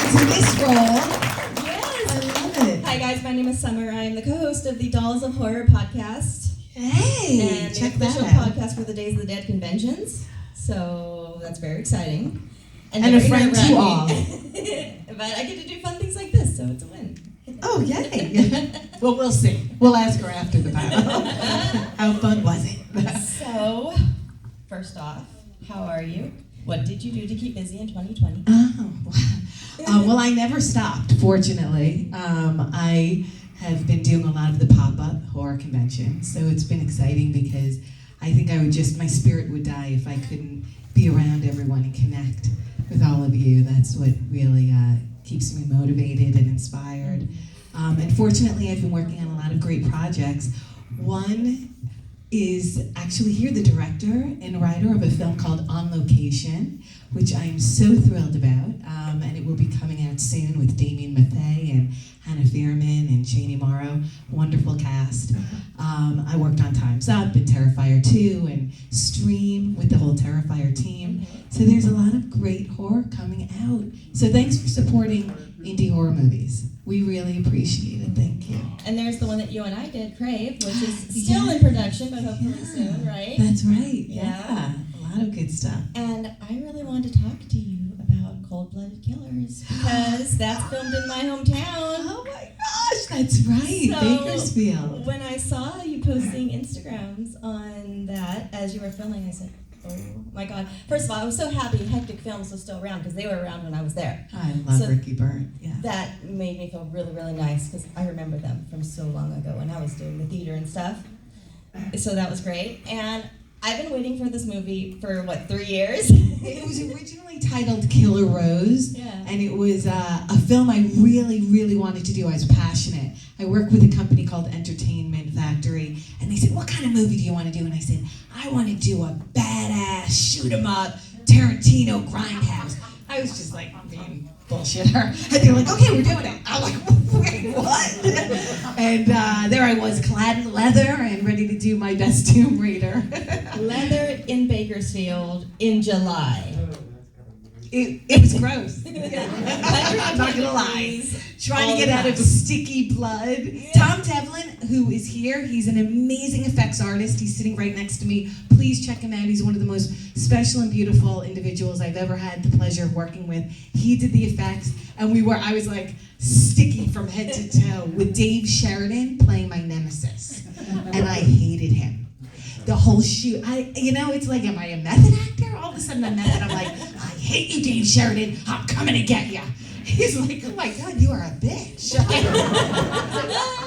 into this role. Yes. I love it. Hi guys, my name is Summer. I am the co-host of the Dolls of Horror podcast. Hey, And check the that official out. podcast for the Days of the Dead conventions. So that's very exciting. And a very friend to all. nerve-wracking. But I get to do fun things like this, so it's a win. Oh, yay. Well, we'll see. We'll ask her after the panel. How fun was it? So, first off, how are you? What did you do to keep busy in 2020? Well, I never stopped, fortunately. I have been doing a lot of the pop-up horror convention, so it's been exciting because I think my spirit would die if I couldn't be around everyone and connect with all of you. That's what really keeps me motivated and inspired. And fortunately, I've been working on a lot of great projects. One is actually here, the director and writer of a film called On Location, which I am so thrilled about, and it will be coming out soon with Damien Mathey and Hannah Fearman and Shani Morrow, wonderful cast. I worked on Time's Up and Terrifier 2 and Stream with the whole Terrifier team. So there's a lot of great horror coming out. So thanks for supporting indie horror movies. We really appreciate it, thank you. And there's the one that you and I did, Crave, which is still in production, but hopefully soon, right? That's right, Yeah. a lot of good stuff. And I really wanted to talk to you about Cold-Blooded Killers because that's filmed in my hometown. Oh my gosh, that's right, So, Bakersfield. When I saw you posting Instagrams on that as you were filming, I said, oh my God. First of all, I was so happy Hectic Films was still around because they were around when I was there. I love So Ricky Byrne, yeah. That made me feel really, really nice because I remember them from so long ago when I was doing the theater and stuff. So that was great. And I've been waiting for this movie for, 3 years? It was originally titled Killer Rose, and it was a film I really, really wanted to do. I was passionate. I work with a company called Entertainment Factory, and they said, what kind of movie do you want to do? And I said, I want to do a badass, shoot-'em-up, Tarantino grindhouse. I was just like being bullshitter. And they were like, okay, we're doing it. I'm like, wait, what? And there I was, clad in leather and ready to do my best Tomb Raider. Leather in Bakersfield in July. It was gross. I'm not gonna lie. Trying to get out of sticky blood. Yeah. Tom Devlin, who is here, he's an amazing effects artist. He's sitting right next to me. Please check him out. He's one of the most special and beautiful individuals I've ever had the pleasure of working with. He did the effects, and I was like sticky from head to toe with Dave Sheridan playing my nemesis, and I hated him. The whole shoot, it's like, am I a method actor? All of a sudden I'm method, I'm like, I hate you, Dave Sheridan, I'm coming to get you. He's like, oh my God, you are a bitch. I'm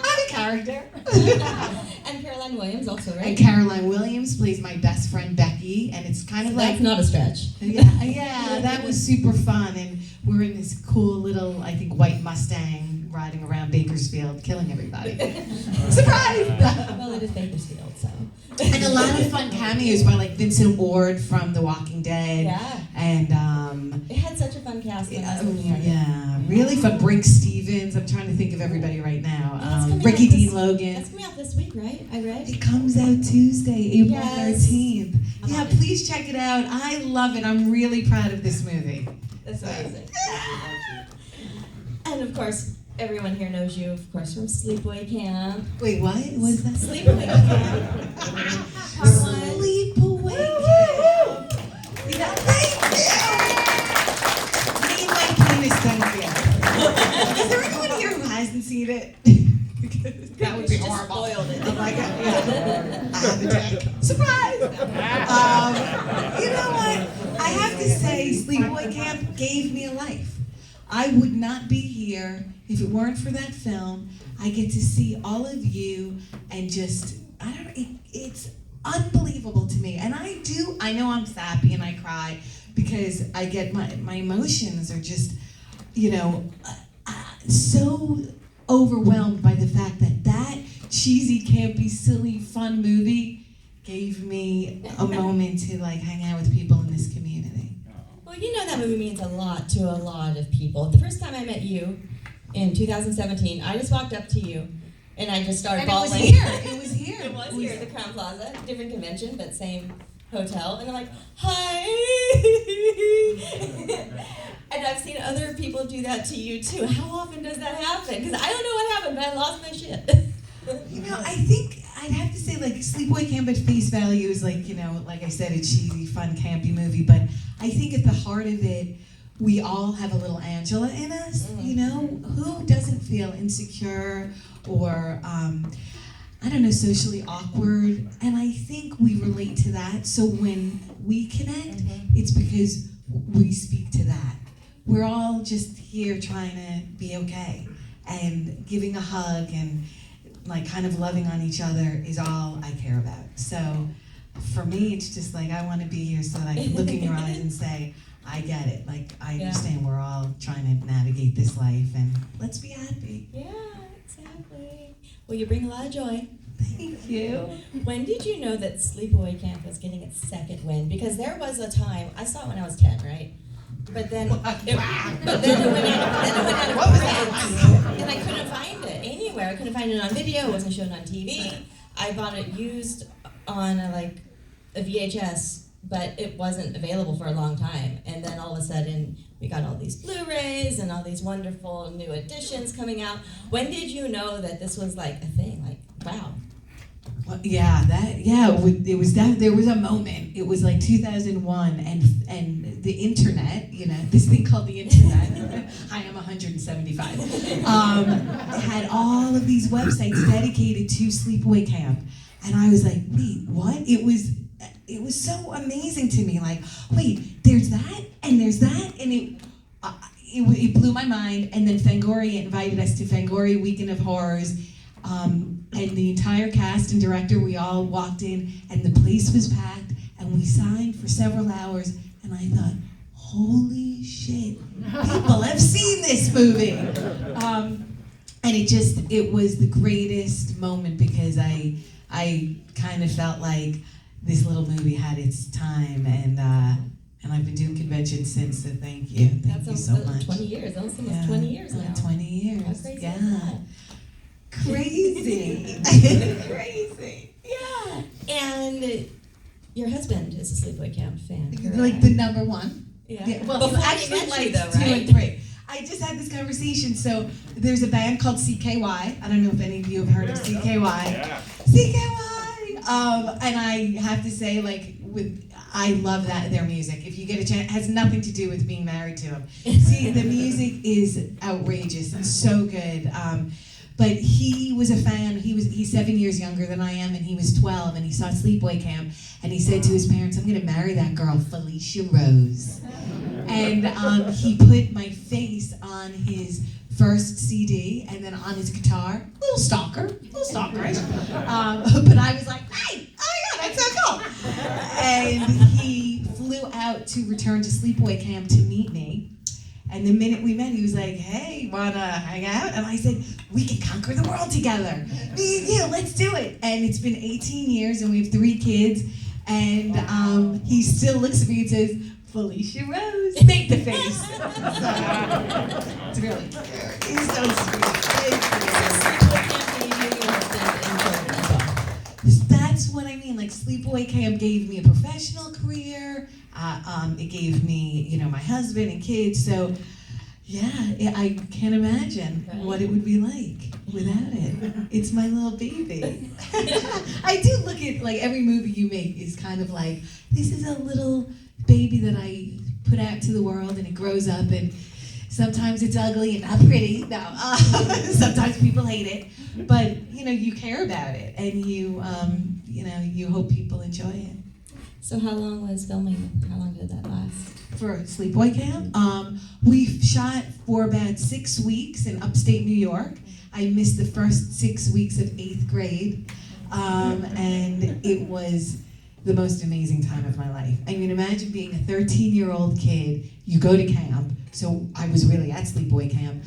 a character. And Caroline Williams also, right? And Caroline Williams plays my best friend Becky, and it's kind of like... That's not a stretch. Yeah, that was super fun, and we're in this cool little, I think, white Mustang riding around Bakersfield, killing everybody. Surprise! Well, it is Bakersfield, so... And a lot of fun cameos by like Vincent Ward from The Walking Dead. Yeah. And it had such a fun cast. Really fun. Brink Stevens. I'm trying to think of everybody right now. Ricky That's Dean Logan. That's coming out this week, right? I read. It comes out Tuesday, April Yes. 13th. Yeah, please check it out. I love it. I'm really proud of this movie. That's amazing. And of course, everyone here knows you, of course, from Sleepaway Camp. Wait, what? What is that? Sleepaway Camp. Sleepaway Camp. Thank you. Me and my penis don't feel. Is there anyone here who hasn't seen it? That would be horrible. Just spoiled it. Oh my God. Yeah. I have a dick. Surprise! You know what? I have to say, Sleepaway Camp gave me a life. I would not be here if it weren't for that film. I get to see all of you and just, it's unbelievable to me. And I know I'm sappy and I cry because I get my emotions are just, so overwhelmed by the fact that cheesy, campy, silly, fun movie gave me a moment to hang out with people in this community. Well, that movie means a lot to a lot of people. The first time I met you in 2017, I just walked up to you and I just started bawling. It was here. It was here at the Crown Plaza. Different convention, but same hotel. And I'm like, hi. And I've seen other people do that to you too. How often does that happen? Because I don't know what happened, but I lost my shit. I think I'd have to say like Sleepaway Camp at face value is like, like I said, a cheesy, fun, campy movie, but I think at the heart of it, we all have a little Angela in us, Who doesn't feel insecure or, I don't know, socially awkward? And I think we relate to that. So when we connect, it's because we speak to that. We're all just here trying to be okay. And giving a hug and like kind of loving on each other is all I care about. So for me, it's just like I want to be here so that I can look in your eyes and say, I get it. Like, I understand we're all trying to navigate this life, and let's be happy. Yeah, exactly. Well, you bring a lot of joy. Thank you. When did you know that Sleepaway Camp was getting its second win? Because there was a time, I saw it when I was 10, right? But then it went out of print, and I couldn't find it anywhere. I couldn't find it on video. It wasn't shown on TV. I bought it used on a VHS, but it wasn't available for a long time. And then all of a sudden, we got all these Blu-rays and all these wonderful new editions coming out. When did you know that this was like a thing? Like, wow. Well, it was that. There was a moment. It was like 2001, and the internet, this thing called the internet. I am 175. Had all of these websites dedicated to Sleepaway Camp, and I was like, wait, what? It was so amazing to me. Like, wait, there's that, and there's that, and it blew my mind. And then Fangoria invited us to Fangoria Weekend of Horrors. And the entire cast and director, we all walked in, and the place was packed, and we signed for several hours, and I thought, holy shit, people have seen this movie. And it was the greatest moment because I kind of felt like this little movie had its time, and I've been doing conventions since, so thank you. Thank you so much. 20 years, almost 20 years now. 20 years, How crazy yeah. is that? Crazy. Crazy. Yeah. And your husband is a Sleepaway Camp fan, correct? Like the number one. Yeah. Well, before actually he met like you, though, 2 right? and 3. I just had this conversation. So there's a band called CKY. I don't know if any of you have heard of CKY. Yeah. CKY. And I have to say, I love their music. If you get a chance, it has nothing to do with being married to them. See, the music is outrageous and so good. But he was a fan. He's 7 years younger than I am, and he was 12, and he saw Sleepaway Camp, and he said to his parents, "I'm going to marry that girl, Felissa Rose." And he put my face on his first CD, and then on his guitar, little stalkerish. But I was like, "Hey, oh my God, that's so cool!" And he flew out to return to Sleepaway Camp to meet me. And the minute we met, he was like, "Hey, wanna hang out?" And I said, "We can conquer the world together. Let's do it." And it's been 18 years, and we have 3 kids. And he still looks at me and says, "Felissa Rose." Make the face. It's really cute. He's so sweet. That's what I mean. Like, Sleepaway Camp gave me a professional career. It gave me, my husband and kids. So, I can't imagine what it would be like without it. It's my little baby. I do look at, every movie you make is kind of like, this is a little baby that I put out to the world, and it grows up, and sometimes it's ugly and not pretty. No, sometimes people hate it, but you care about it, and you hope people enjoy it. So how long was filming? How long did that last? For Sleepaway Camp, we shot for about 6 weeks in upstate New York. I missed the first 6 weeks of 8th grade, and it was the most amazing time of my life. I mean, imagine being a 13-year-old kid. You go to camp. So I was really at Sleepaway Camp.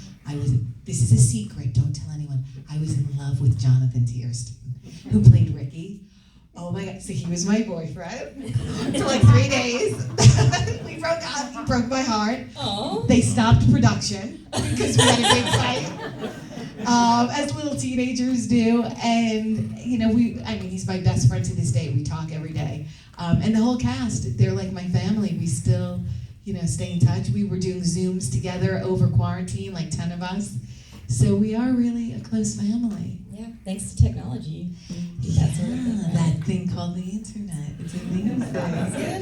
This is a secret, don't tell anyone. I was in love with Jonathan Tiersten, who played Ricky. Oh my God, so he was my boyfriend for 3 days. We broke up, he broke my heart. Oh. They stopped production because we had a big fight, as little teenagers do. And, he's my best friend to this day. We talk every day. And the whole cast, they're like my family. We still, stay in touch. We were doing Zooms together over quarantine, like 10 of us. So we are really a close family. Yeah, thanks to technology. That sort of thing, right? That thing called the internet. It's amazing. Isn't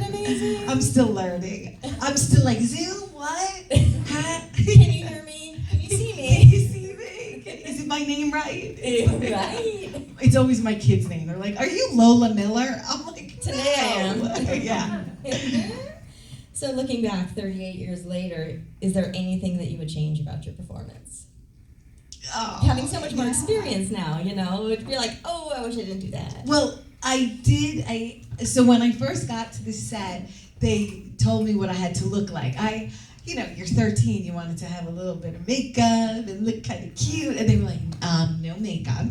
it amazing? I'm still learning. I'm still like, Zoom, what? Huh? Can you hear me? Can you see Can me? you see me? Is it my name right? Right. It's always my kid's name. They're like, are you Lola Miller? I'm like, Today I am. Yeah. So looking back 38 years later, is there anything that you would change about your performance? Oh, Having so much more yeah. experience now, it'd be like, oh, I wish I didn't do that. Well, I did. So when I first got to the set, they told me what I had to look like. You're 13, you wanted to have a little bit of makeup and look kind of cute. And they were like, no makeup.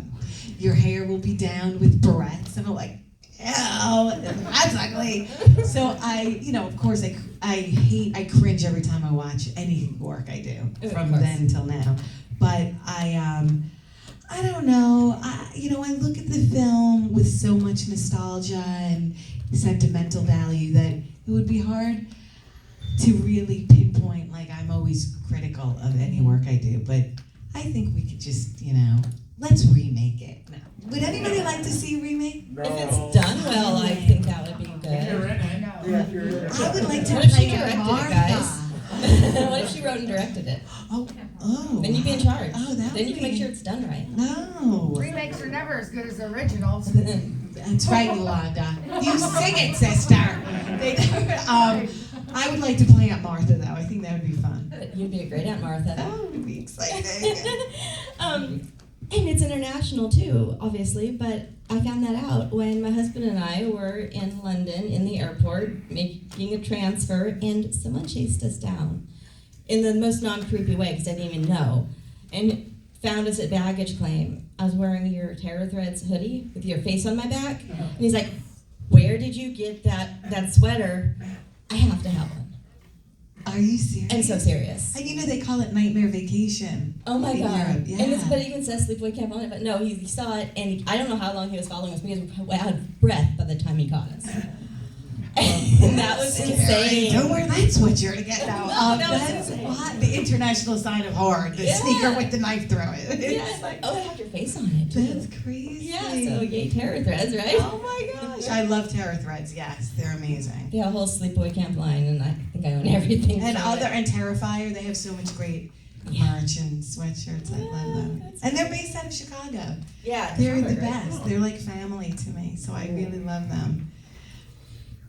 Your hair will be down with barrettes. And I'm like, ew, that's ugly. So of course, I cringe every time I watch any work I do from then till now. But I don't know. I look at the film with so much nostalgia and sentimental value that it would be hard to really pinpoint. Like, I'm always critical of any work I do, but I think we could just, let's remake it. No. Would anybody like to see a remake? No. If it's done well, I think that would be good. Yeah, if you're in it. I would like to What if she play directed it, Martha. guys? What if she wrote and directed it? Oh. Then you'd be in charge. Oh, that Then would you can make be- sure it's done right. No. Remakes are never as good as originals. That's right, Yolanda. You sing it, sister. I would like to play Aunt Martha, though. I think that would be fun. You'd be a great Aunt Martha. That would be exciting. And it's international too, obviously, but I found that out when my husband and I were in London in the airport making a transfer, and someone chased us down in the most non-creepy way because I didn't even know, and found us at baggage claim. I was wearing your Terror Threads hoodie with your face on my back, and he's like, "Where did you get that sweater? I have to have one." Are you serious? I'm so serious. And they call it Nightmare Vacation. Oh my in god! Europe. Yeah. But it even says Sleepaway Camp on it. But no, he saw it, and I don't know how long he was following us because we were out of breath by the time he caught us. And that was insane. Don't wear that sweatshirt again. No, that was that's insane. what the international sign of horror. The Yeah. sneaker with the knife through it. Yeah, it's like, oh, it had your face on it too. That's crazy. Yeah, so yay, Terror Threads, right? Oh my gosh. I love Terror Threads. Yes, they're amazing. They have a whole Sleepaway Camp line, and I think I own everything. And from it. and Terrifier, they have so much great merch and sweatshirts. I love them. that's And they're based out of Chicago. Yeah, They're the Chicago, right? best. They're like family to me, so I really love them.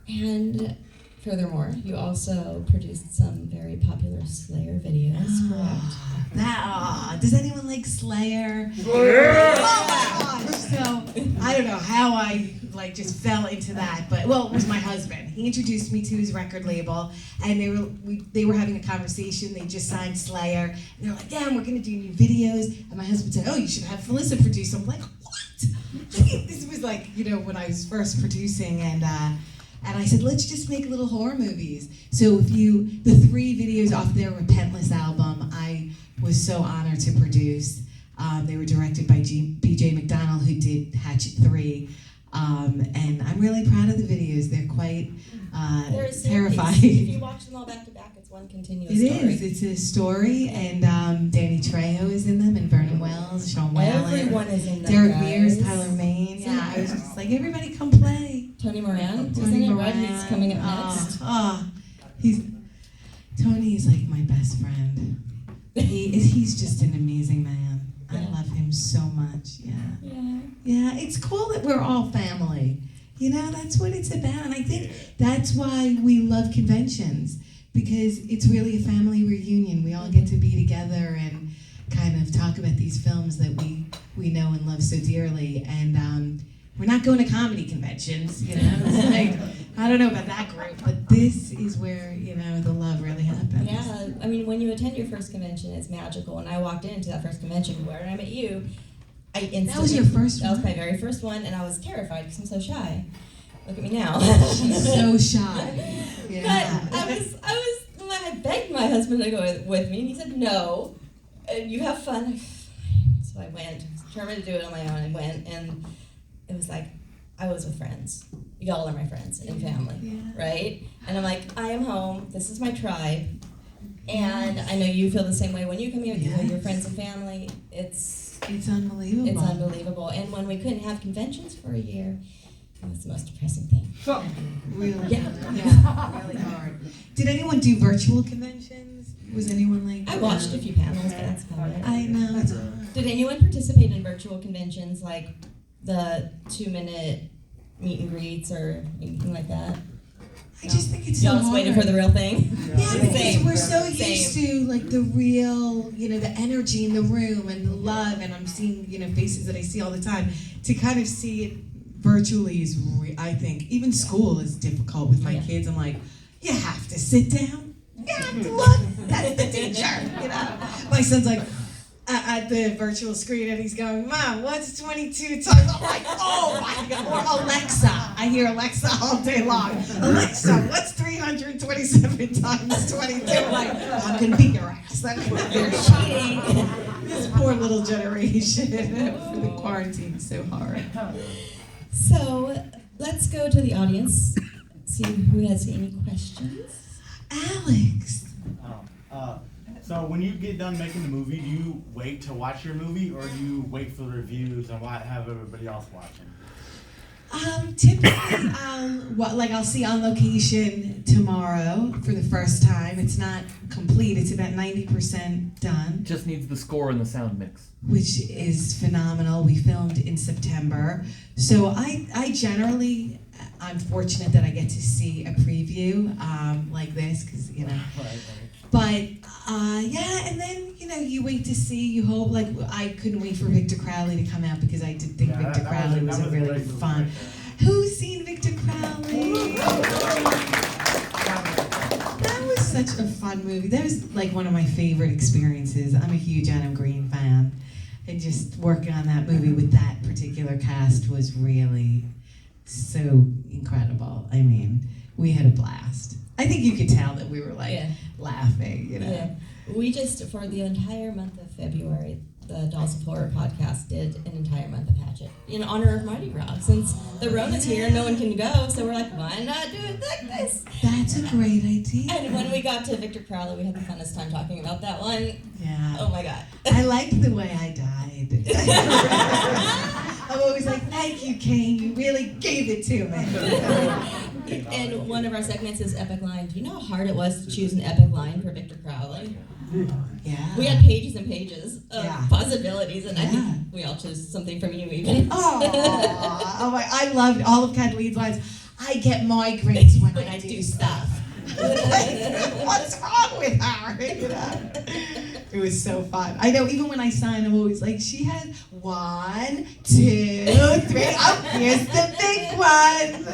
And furthermore, you also produced some very popular Slayer videos, correct? Does anyone like Slayer? Oh my gosh! So I don't know how I just fell into that, but it was my husband. He introduced me to his record label, and they were having a conversation. They just signed Slayer, and they're like, "Yeah, and we're gonna do new videos." And my husband said, "Oh, you should have Felissa produce them." I'm like, "What?" This was when I was first producing, and I said, let's just make little horror movies. So the 3 videos off their Repentless album, I was so honored to produce. They were directed by B.J. McDonald, who did Hatchet 3. And I'm really proud of the videos. They're quite They're a series. terrifying. If you watch them all back to back, it's one continuous It story. is. It's a story, and Danny Trejo is in them, and Vernon Wells, Sean Whalen, Everyone is in them, Derek guys. Mears, Tyler Maine. Yeah, I was just like, everybody come play. Tony Moran, Tony isn't it? Moran. Right? He's coming up next. Tony's like my best friend. He's just an amazing man. I Yeah. love him so much. Yeah. Yeah. Yeah, it's cool that we're all family. That's what it's about. And I think that's why we love conventions, because it's really a family reunion. We all get to be together and kind of talk about these films that we know and love so dearly. And we're not going to comedy conventions, It's like, I don't know about that group, but this is where, the love really happens. Yeah, I mean, when you attend your first convention, it's magical. When I walked into that first convention where I met you, I instantly... That was your first That was one? my very first one, and I was terrified because I'm so shy. Look at me now. She's so shy. Yeah. But I begged my husband to go with me, and he said, no, you have fun. So I went, determined to do it on my own, and went, and it was like, I was with friends. y'all are my friends and family, Yeah. right? And I'm like, I am home. This is my tribe. And I know you feel the same way when you come here. You know your friends and family. It's unbelievable. It's unbelievable. And when we couldn't have conventions for a year, it was the most depressing thing. Really? Yeah. Really hard. Did anyone do virtual conventions? Was anyone like? I watched a few panels, but that's about it. I know. It's hard. Did anyone participate in virtual conventions like the 2-minute meet and greets or anything like that? I just think it's so Y'all just hard. waiting for the real thing? Yeah, because Same. we're so used to like the real, the energy in the room and the love, and I'm seeing, faces that I see all the time. To kind of see it virtually is, I think, even school is difficult with my kids. I'm like, you have to sit down. You have to look. That's the teacher, My son's like, at the virtual screen, and he's going, Mom, what's 22 times? I'm like, oh my God. Or Alexa. I hear Alexa all day long. Alexa, what's 327 times 22? I'm like, I'm going to beat your ass. You're cheating. This poor little generation. The quarantine is so hard. So let's go to the audience, see who has any questions. Alex. So when you get done making the movie, do you wait to watch your movie, or do you wait for the reviews and have everybody else watching? Typically, I'll see On Location tomorrow for the first time. It's not complete. It's about 90% done, Just needs the score and the sound mix. which is phenomenal. We filmed in September. So I generally, I'm fortunate that I get to see a preview like this, because, Right. But, and then, you wait to see, you hope, I couldn't wait for Victor Crowley to come out, because I did think Victor Crowley was a really fun. Right. Who's seen Victor Crowley? That was such a fun movie. That was one of my favorite experiences. I'm a huge Adam Green fan. And just working on that movie with that particular cast was really so incredible. I mean, we had a blast. I think you could tell that we were laughing, Yeah. We just, for the entire month of February, the Dolls of Horror podcast did an entire month of Hatchet in honor of Mardi Gras. Since the Rona's here, no one can go, so we're like, why not do it like this? That's a great idea. And when we got to Victor Crowley, we had the funnest time talking about that one. Yeah. Oh my God. I liked the way I died. I'm always like, thank you, Kane. You really gave it to me. And one of our segments is Epic Line. Do you know how hard it was to choose an epic line for Victor Crowley? Yeah. We had pages and pages of Yeah. possibilities, and I Yeah. think we all chose something from you even. Oh my! I loved all of Kathleen's lines. I get migraines when I do stuff. What's wrong with her? It was so fun. I know, even when I sign, I'm always like, she had 1, 2, 3. Oh, here's the big one.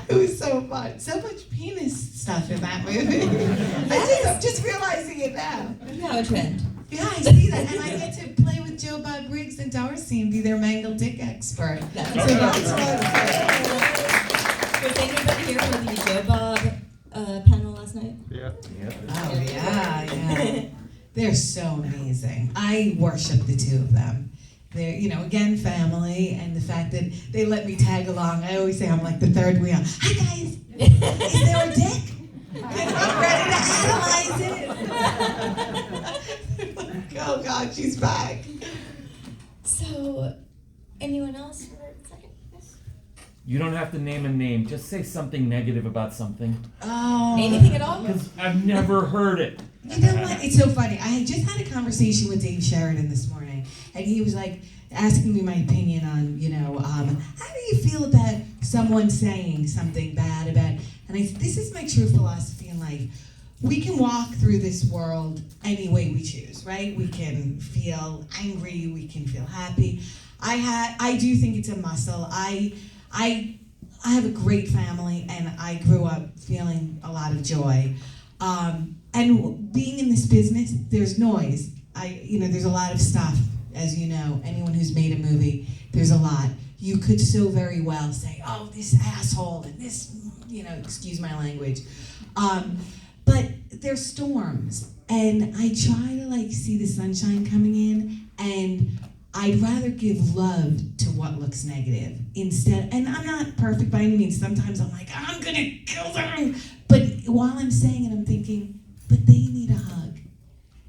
It was so fun. So much penis stuff in that movie. I'm just realizing it now. Now a trend. Yeah, I see that, and I get to play with Joe Bob Briggs and Darcy and be their mangled dick expert. That's So that's fun. Was anybody here for the Joe Bob panel last night? Yeah. Oh yeah. They're so amazing. I worship the two of them. They're, again, family, and the fact that they let me tag along. I always say I'm like the third wheel. Hi guys, is there a dick? And I'm ready to analyze it. Oh God, she's back. So, anyone else for a second? Yes. You don't have to name a name. Just say something negative about something. Oh. Anything at all? Because I've never heard it. You know what? It's so funny. I had just had a conversation with Dave Sheridan this morning, and he was like asking me my opinion on, how do you feel about someone saying something bad about? And I said, this is my true philosophy in life. We can walk through this world any way we choose, right? We can feel angry, we can feel happy. I do think it's a muscle. I have a great family, and I grew up feeling a lot of joy. And being in this business, there's noise. There's a lot of stuff, as you know. Anyone who's made a movie, there's a lot. You could so very well say, oh, this asshole, and this, excuse my language. But there's storms, and I try to see the sunshine coming in, and I'd rather give love to what looks negative instead. And I'm not perfect by any means. Sometimes I'm like, I'm gonna kill them. But while I'm saying it, I'm thinking, but they need a hug.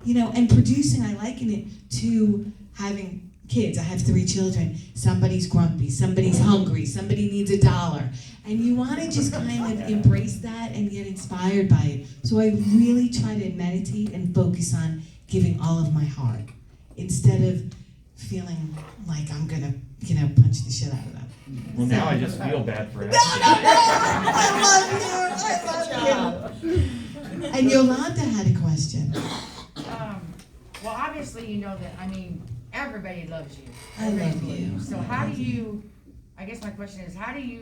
You know, and producing, I liken it to having kids. I have 3 children. Somebody's grumpy, somebody's hungry, somebody needs $1. And you want to just kind of embrace that and get inspired by it. So I really try to meditate and focus on giving all of my heart instead of feeling like I'm gonna, punch the shit out of them. Well, now I just feel bad for it. I love you. And Yolanda had a question. Well, obviously, you know that, everybody loves you. I love Everybody you. loves So how do you, I guess my question is, how do you,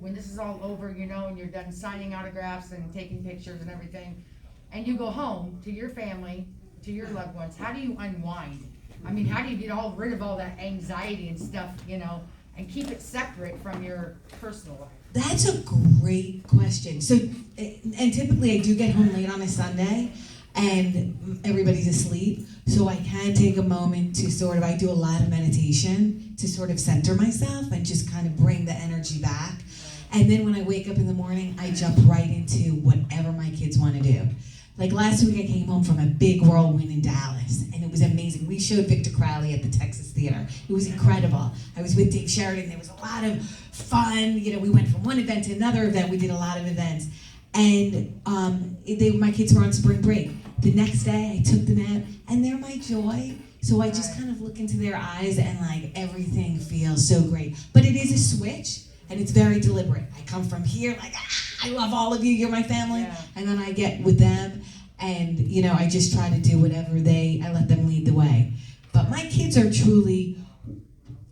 when this is all over, and you're done signing autographs and taking pictures and everything, and you go home to your family, to your loved ones, how do you unwind? How do you get rid of all that anxiety and stuff, and keep it separate from your personal life? That's a great question. So, and typically I do get home late on a Sunday and everybody's asleep. So I can take a moment to I do a lot of meditation to sort of center myself and just kind of bring the energy back. And then when I wake up in the morning, I jump right into whatever my kids want to do. Like last week I came home from a big whirlwind in Dallas and it was amazing. We showed Victor Crowley at the Texas Theater. It was incredible. I was with Dave Sheridan. There was a lot of fun. We went from one event to another event. We did a lot of events. And my kids were on spring break. The next day I took them out and they're my joy. So I just kind of look into their eyes and everything feels so great. But it is a switch. And it's very deliberate. I come from here I love all of you, you're my family. Yeah. And then I get with them and, I just try to do whatever I let them lead the way. But my kids are truly,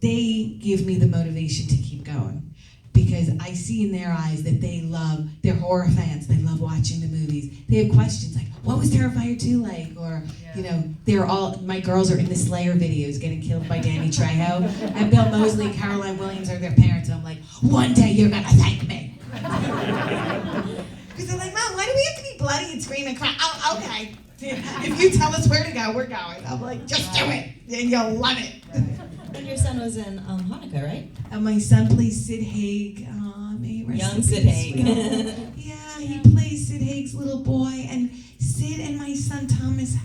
they give me the motivation to keep going. Because I see in their eyes that they're horror fans, they love watching the movies. They have questions like, what was Terrifier 2 like? Or, my girls are in the Slayer videos getting killed by Danny Trejo. And Bill Moseley and Caroline Williams are their parents. And I'm like, one day you're gonna thank me. Because they're like, Mom, why do we have to be bloody and scream and cry? Oh, okay. If you tell us where to go, we're going. I'm like, just do it, and you'll love it. And your son was in Hanukkah, right? And my son plays Sid Haig. May he rest Young in Sid peace. Haig. Yeah, he plays Sid Haig's little boy, and Sid and my son Thomas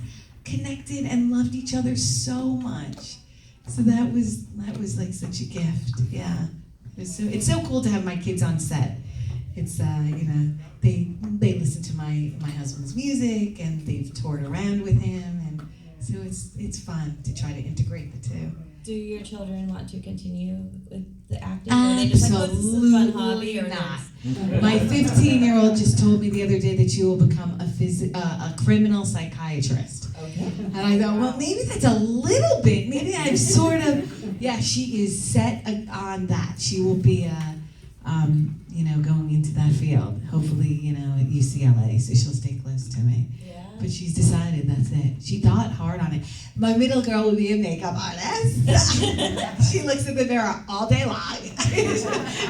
connected and loved each other so much. So that was like such a gift. Yeah, it's so cool to have my kids on set. It's they listen to my husband's music and they've toured around with him, and so it's fun to try to integrate the two. Do your children want to continue with the acting? Or are they just like, oh, this is a fun hobby? Or not. My 15-year-old just told me the other day that she will become a criminal psychiatrist. Okay. And I thought, well, maybe that's a little bit. Maybe I've sort of, she is set on that. She will be, going into that field. Hopefully, at UCLA, so she'll stay close to me. Yeah. But she's decided that's it. She thought hard on it. My middle girl will be a makeup artist. She looks in the mirror all day long.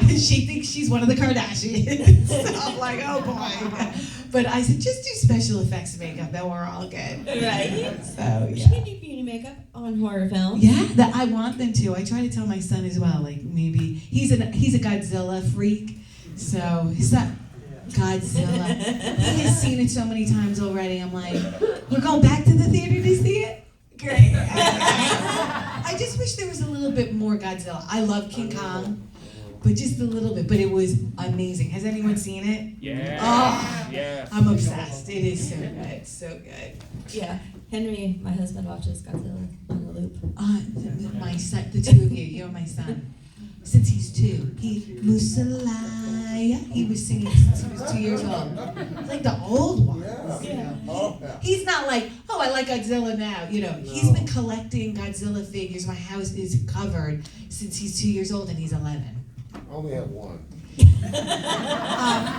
She thinks she's one of the Kardashians. So I'm like, oh boy. But I said, just do special effects makeup, then we're all good. Right. So, She can do beauty makeup on horror films. Yeah, I want them to. I try to tell my son as well, maybe he's a Godzilla freak. So his son, Godzilla. He has seen it so many times already. I'm like, we're going back to the theater to see it? Great. I just wish there was a little bit more Godzilla. I love King Kong, but just a little bit. But it was amazing. Has anyone seen it? Yeah. Oh, yeah. I'm obsessed. It is so good. So good. Yeah. Henry, my husband, watches Godzilla on the loop. My son, the two of you're my son. Since he's 2, Musalaya, he was singing since he was 2 years old. Like the old ones. Yeah. He's not like, oh, I like Godzilla now. He's been collecting Godzilla figures. My house is covered since he's 2 years old and he's 11. I only have one.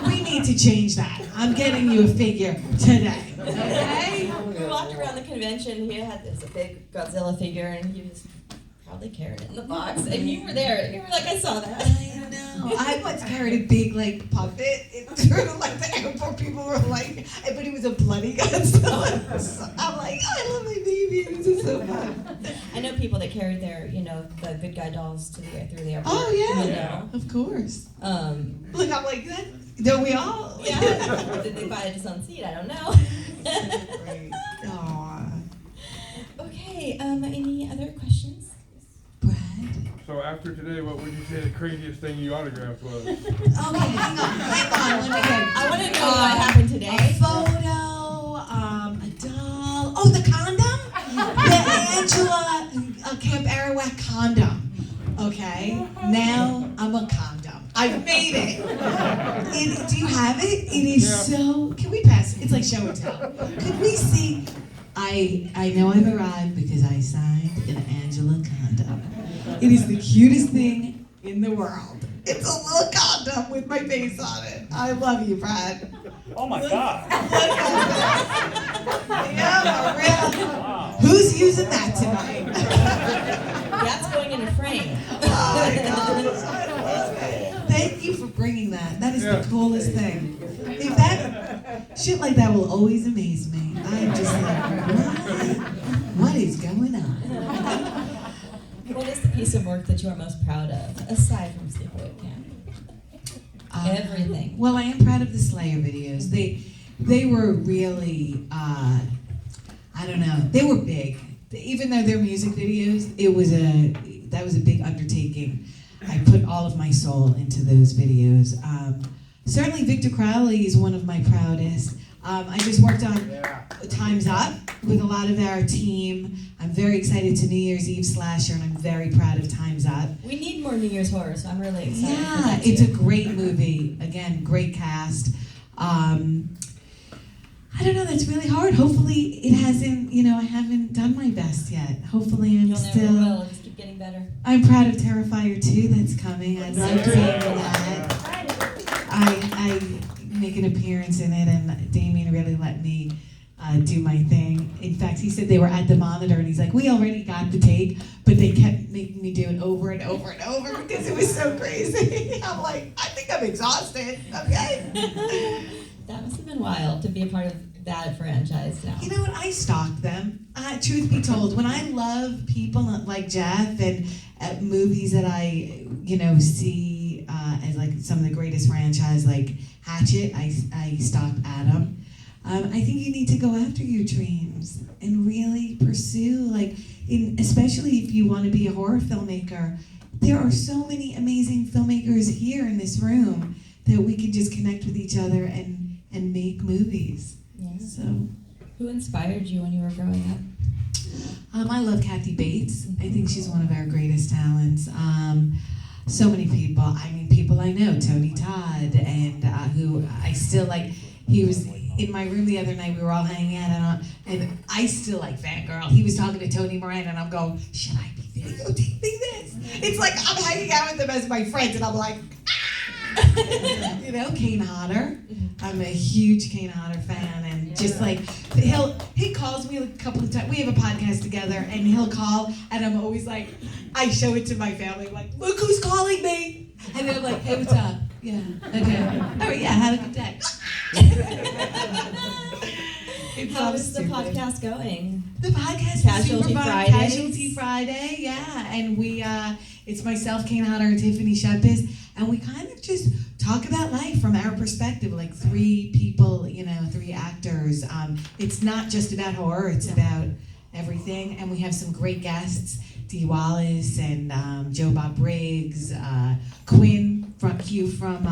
We need to change that. I'm getting you a figure today. Okay? We walked around the convention. He had this big Godzilla figure, and he was proudly carrying it in the box. And you were there. You were like, I saw that. I know. I once carried a big puppet through the airport. People were like, but it was a bloody Godzilla. So I'm like, oh, I love my baby. This is so fun. I know people that carried their, the good guy dolls through the airport. Oh yeah, window. of course. Look, I'm like that. Don't we all? Yeah. Did they buy it just on seat? I don't know. Right. Aw. Okay. Any other questions? Brad. So after today, what would you say the craziest thing you autographed was? Okay, hang on. Let me go. I want to know what happened today. A photo, a doll. Oh, the condom? The Angela Camp Arawak condom. Okay, now I'm a condom. I've made it. Do you have it? It is so. Can we pass? It's like show and tell. Could we see? I know I've arrived because I signed an Angela condom. It is the cutest thing in the world. It's a little condom with my face on it. I love you, Brad. Oh my God. Look at this. Yeah, real. Wow. Who's using that tonight? That's going in a frame. Oh my gosh, I love it. Thank you for bringing that. That is the coolest thing. If that shit like that will always amaze me. I'm just like, what is going on? What is the piece of work that you are most proud of, aside from Sleepaway Camp? Everything. Well, I am proud of the Slayer videos. They were really, I don't know, they were big. Even though they're music videos, that was a big undertaking. I put all of my soul into those videos. Certainly Victor Crowley is one of my proudest. I just worked on Time's Up with a lot of our team. I'm very excited to New Year's Eve Slasher, and I'm very proud of Time's Up. We need more New Year's horror, so I'm really excited. for Yeah, that it's too. a great movie. Again, great cast. I don't know, that's really hard. Hopefully it hasn't, I haven't done my best yet. Hopefully I'm You'll still... never will. Just keep getting better. I'm proud of Terrifier 2 that's coming. I'd love to be in that. I make an appearance in it, and Damien really let me do my thing. In fact, he said they were at the monitor, and he's like, we already got the take, but they kept making me do it over and over and over because it was so crazy. I'm like, I think I'm exhausted, okay? That must have been wild to be a part of that franchise now. You know what? I stalk them. Truth be told, when I love people like Jeff and movies that I, see as like some of the greatest franchise, like Hatchet, I stalk Adam. I think you need to go after your dreams and really pursue, especially if you want to be a horror filmmaker. There are so many amazing filmmakers here in this room that we can just connect with each other and make movies. Yeah. So, Who inspired you when you were growing up? I love Kathy Bates. I think she's one of our greatest talents. So many people. I mean, people I know, Tony Todd, and who I still like. He was in my room the other night. We were all hanging out, and I still like fangirl. He was talking to Tony Moran, and I'm going, should I be videotaping this? It's like I'm hanging out with them as my friends, and I'm like, Kane Hodder. I'm a huge Kane Hodder fan, and just like he calls me a couple of times. We have a podcast together, and he'll call, and I'm always like, I show it to my family, like, look who's calling me, and they're like, hey, what's up? Yeah, okay, all right, yeah, have a good day. How is the podcast going? The podcast Casualty is super fun. Fridays. Casualty Friday, yeah, and we it's myself, Kane Hodder, and Tiffany Shepis, and we kind of just talk about life from our perspective, like three people, three actors. It's not just about horror, it's about everything, and we have some great guests, Dee Wallace and Joe Bob Briggs, Quinn from Q from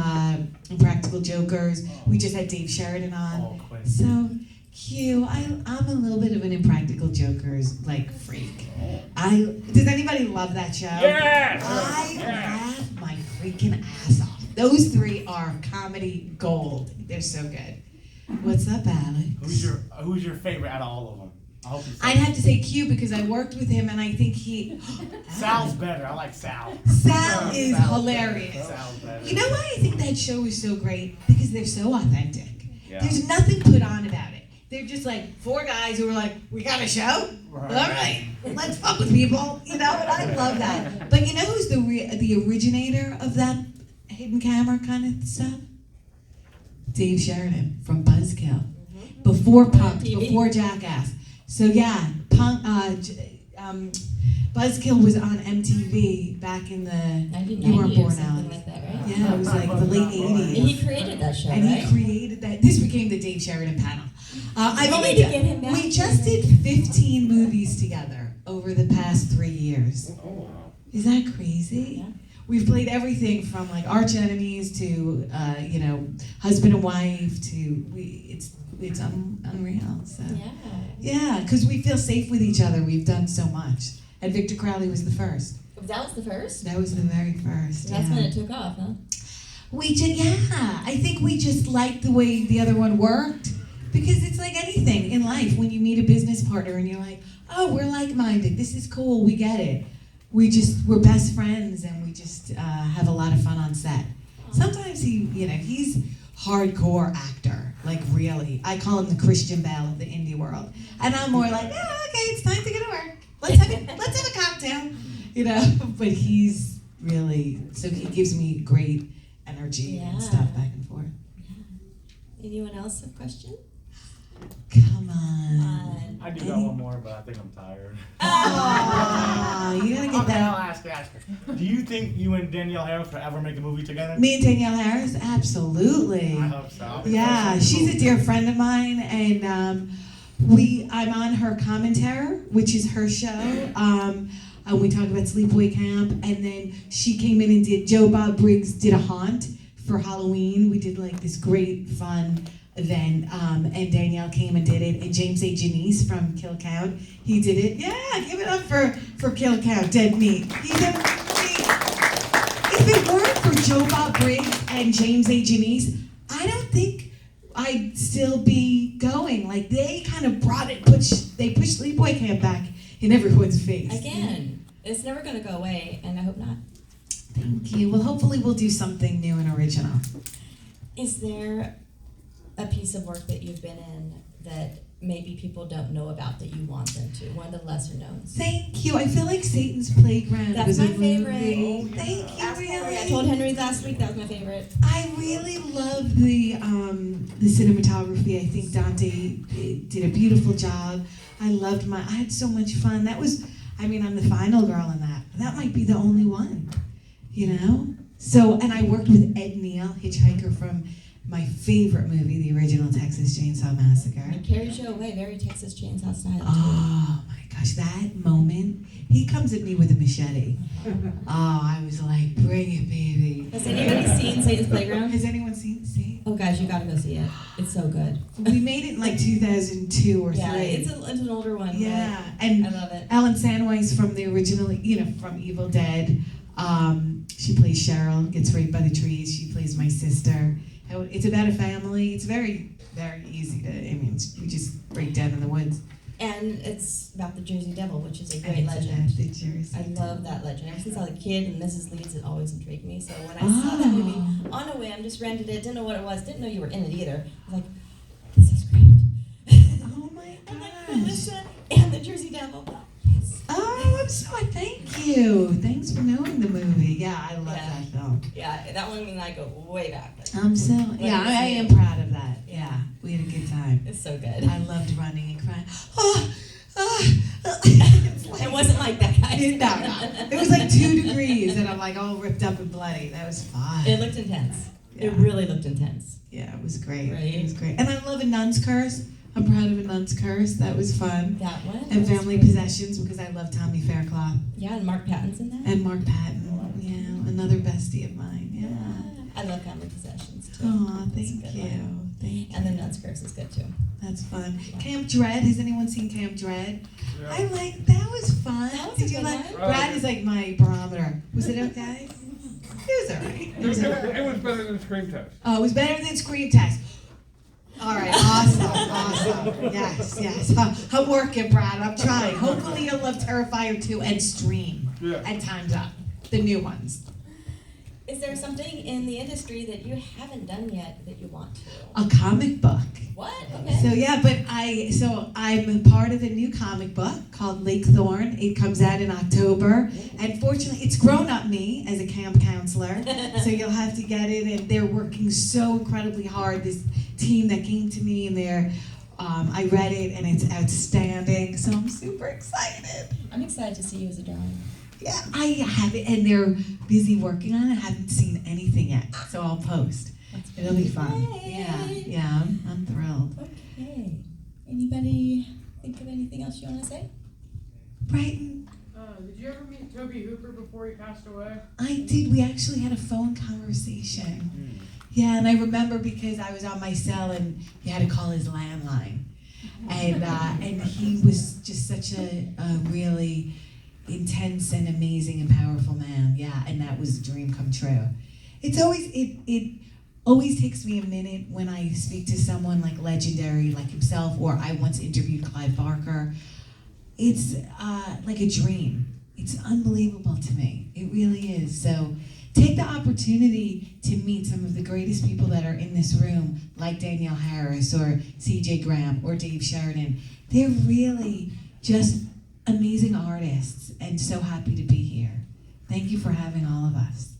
Impractical Jokers. We just had Dave Sheridan on. Oh, Quinn. So Q, I'm a little bit of an Impractical Jokers freak. Does anybody love that show? Yes! I laugh my freaking ass off. Those three are comedy gold. They're so good. What's up, Alex? Who's your favorite out of all of them? I hope you say I'd have to say Q because I worked with him and I think Sal's better. I like Sal. Sal is Sal's hilarious. better. Sal's better. You know why I think that show is so great? Because they're so authentic. Yeah. There's nothing put on about it. They're just like four guys who are like, we got a show? Right. All right, let's fuck with people. And I love that. But you know who's the originator of that hidden camera kind of stuff? Dave Sheridan from Buzzkill. Before Punk'd, TV. before Jackass. So yeah, Buzzkill was on MTV back in the. 1990 You weren't or born something out. like that, right? Yeah, it was like the late And he '80s. created that show, And right? he created that. This became the Dave Sheridan panel. I've We only need to done- get him back We here. just did 15 movies together over the past 3 years. Is that crazy? Yeah. We've played everything from like arch enemies to husband and wife to it's unreal. So yeah, because we feel safe with each other. We've done so much. And Victor Crowley was the first. That was the first? That was the very first. That's yeah. when it took off, huh? I think we just liked the way the other one worked. Because it's like anything in life, when you meet a business partner and you're like, oh, we're like-minded, this is cool, we get it. We're best friends and we just have a lot of fun on set. Sometimes he's hardcore actor, like really. I call him the Christian Bale of the indie world. And I'm more like, oh, okay, it's time to get to work. Let's have a cocktail, But he's really, so he gives me great energy and stuff back and forth. Anyone else have questions? Come on. I do got one more, but I think I'm tired. Oh, you gotta get Okay, I'll that. ask her. Do you think you and Danielle Harris will ever make a movie together? Me and Danielle Harris, absolutely. I hope so. Yeah, she's a dear friend of mine, and I'm on her Commentary, which is her show. We talk about Sleepaway Camp, and then she came in and did. Joe Bob Briggs did a haunt for Halloween. We did like this great fun event, and Danielle came and did it, and James A. Janice from Kill Count, he did it. Yeah, give it up for Kill Count, dead meat. If it weren't for Joe Bob Briggs and James A. Janice, I don't think I'd still be going. Like they kind of they pushed Sleepaway Camp back in everyone's face. Again, it's never going to go away, and I hope not. Thank you. Well, hopefully we'll do something new and original. Is there a piece of work that you've been in that maybe people don't know about that you want them to? One of the lesser knowns. Thank you. I feel like Satan's Playground That's was my a movie. favorite. Thank you, really. I told Henry last week that was my favorite. I really love the cinematography. I think Dante did a beautiful job. I had so much fun. I'm the final girl in that. That might be the only one, So, and I worked with Ed Neal, hitchhiker from my favorite movie, the original Texas Chainsaw Massacre. And carries you away, very Texas Chainsaw style. Oh my gosh, that moment. He comes at me with a machete. Oh, I was like, bring it, baby. Has anybody seen Satan's Playground? Has anyone seen? Oh guys, you gotta go see it. It's so good. We made it in like 2002 or 3. Yeah, it's an older one. Yeah, but and I love it. Ellen Sandweiss from the original, from Evil Dead. She plays Cheryl, gets raped by the trees. She plays my sister. It's about a family. It's very, very easy we just break down in the woods. And it's about the Jersey Devil, which is a great And it's legend. about the Jersey I Devil. love that legend. Ever since I was a kid, and Mrs. Leeds, it always intrigued me. So when I saw that movie on a whim, just rented it, didn't know what it was, didn't know you were in it either. I was like, this is great. Oh my I'm like, gosh. Felissa and the Jersey Devil. Yes. Oh, thank you. Thanks for knowing the movie. Yeah, I love Yeah. that film. Yeah, that one and I go way back. I am proud of that. Yeah, we had a good time. It's so good. I loved running and crying. It wasn't like that, guys. No. It was like 2 degrees, and I'm like all ripped up and bloody. That was fun. It looked intense. Yeah. It really looked intense. Yeah, it was great. Right. It was great. And I love A Nun's Curse. I'm proud of A Nun's Curse. That was fun. That one. And was Family great. Possessions, because I love Tommy Faircloth. Yeah, and Mark Patton's in that. And Mark Patton. Yeah, another bestie of mine. Yeah. I love Family Possessions too. Oh, It's a thank good you. one. Thank you. And the Nuts Curse is good too. That's fun. Camp Dread. Has anyone seen Camp Dread? Yeah. That was fun. That was a Did you good like? one. Brad is like my barometer. Was it okay? It was alright. It was alright. It was better than Scream Test. Oh, it was better than Scream Test. All right, awesome. Yes. I'm working, Brad. I'm trying. Hopefully you'll love Terrifier 2 and Stream. Yeah. And Time's Up. The new ones. Is there something in the industry that you haven't done yet that you want to? A comic book. What? Okay. So yeah, I'm a part of a new comic book called Lake Thorn. It comes out in October, and fortunately, it's grown up me as a camp counselor. So you'll have to get it, and they're working so incredibly hard. This team that came to me, and I read it, and it's outstanding. So I'm super super excited. I'm excited to see you as a drawing. Yeah, I haven't, and they're busy working on it. I haven't seen anything yet, so I'll post. It'll be fun. Yay. Yeah, I'm thrilled. Okay. Anybody think of anything else you want to say? Brighton, Did you ever meet Toby Hooper before he passed away? I did. We actually had a phone conversation. Yeah, and I remember because I was on my cell and you had to call his landline, and he was just such a really intense and amazing and powerful man. Yeah, and that was a dream come true. It's always it always takes me a minute when I speak to someone like legendary like himself, or I once interviewed Clive Barker. It's like a dream. It's unbelievable to me. It really is. So take the opportunity to meet some of the greatest people that are in this room, like Danielle Harris or C.J. Graham or Dave Sheridan. They're really just amazing artists, and so happy to be here. Thank you for having all of us.